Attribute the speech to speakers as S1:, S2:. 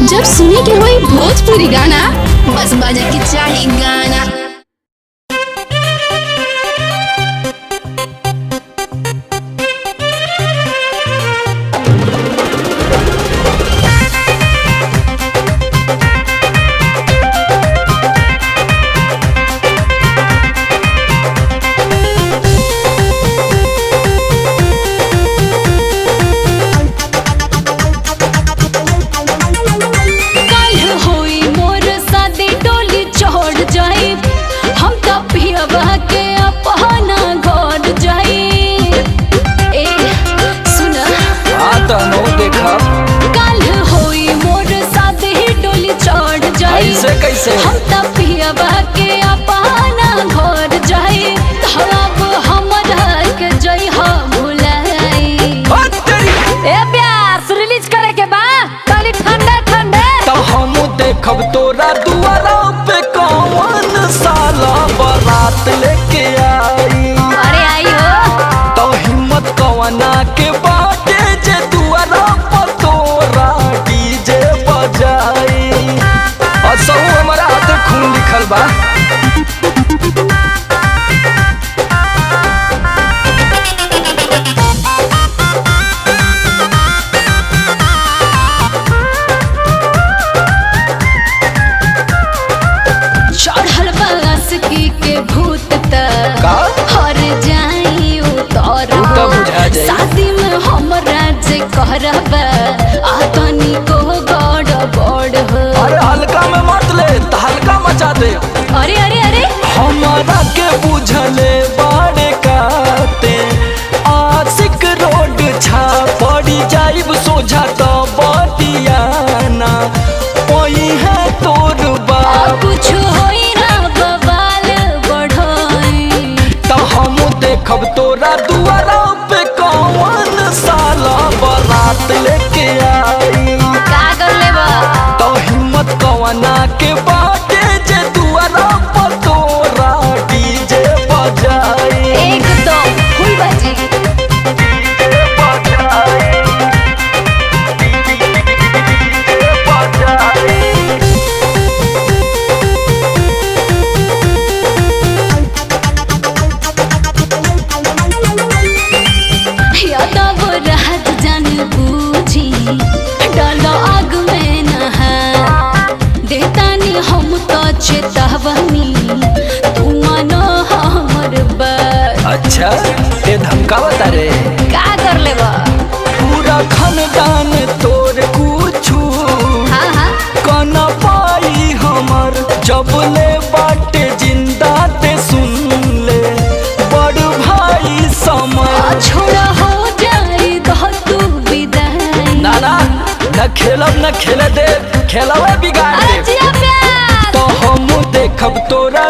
S1: जब सुने के होई भोजपुरी गाना बस बजे के चाही गाना।
S2: कैसे
S1: हम तपियाबा के अपना घर जाई तब हमरा के जई हो भुलाई। ए प्यास रिलीज करे के बा खाली ठंडे ठंडे
S2: तो हम देखब तोरा दुआरा पे कौन साला बारात लेके आई।
S1: अरे आई हो
S2: तो हिम्मत कवना के बाटे जे दुआरा पर तोरा डीजे बजाई। असो हमारा हाथ खून लिखल बा।
S1: चढ़ल बासुकी के भूत तक हर जाई उतर शादी में हमरा जे करब आतनी को गड़बड़ हो।
S2: अरे हल्का में मत ले हल्का मचा दे।
S1: अरे अरे अरे
S2: हमारा के बुझले बाड़े काते आशिक रोड छा पड़ी जाइब सोझा तो बटियाना ओही है तोर बाप।
S1: कुछ होई ना बवाल बढ़ोई
S2: तो हम देखब तोरा दुआरा पे कौन साला बारात लेके आई।
S1: का कर लेबा
S2: तो हिम्मत कवना के बाटे जे दुआरा पर तोरा डीजे बजाई।
S1: एकदम फुल बाजी यादव रहत जान बूझी डालो आग में नहा देतानी हम तो चेतावनी तू मानो हमर बात।
S2: अच्छा ये धमकावता रे
S1: का कर लेबा
S2: पूरा खानदान तोर कुछू
S1: हाँ हाँ
S2: कना पाई हमर जब ले बाटे जिंदा ते सुन ले बड़ भाई समय
S1: छोड़ा हो जाई तू विदाई।
S2: ना ना न खेलब न खेले दे खेलवे बिगाड़ दे।
S1: जिया प्यार
S2: तो हम देखब तोरा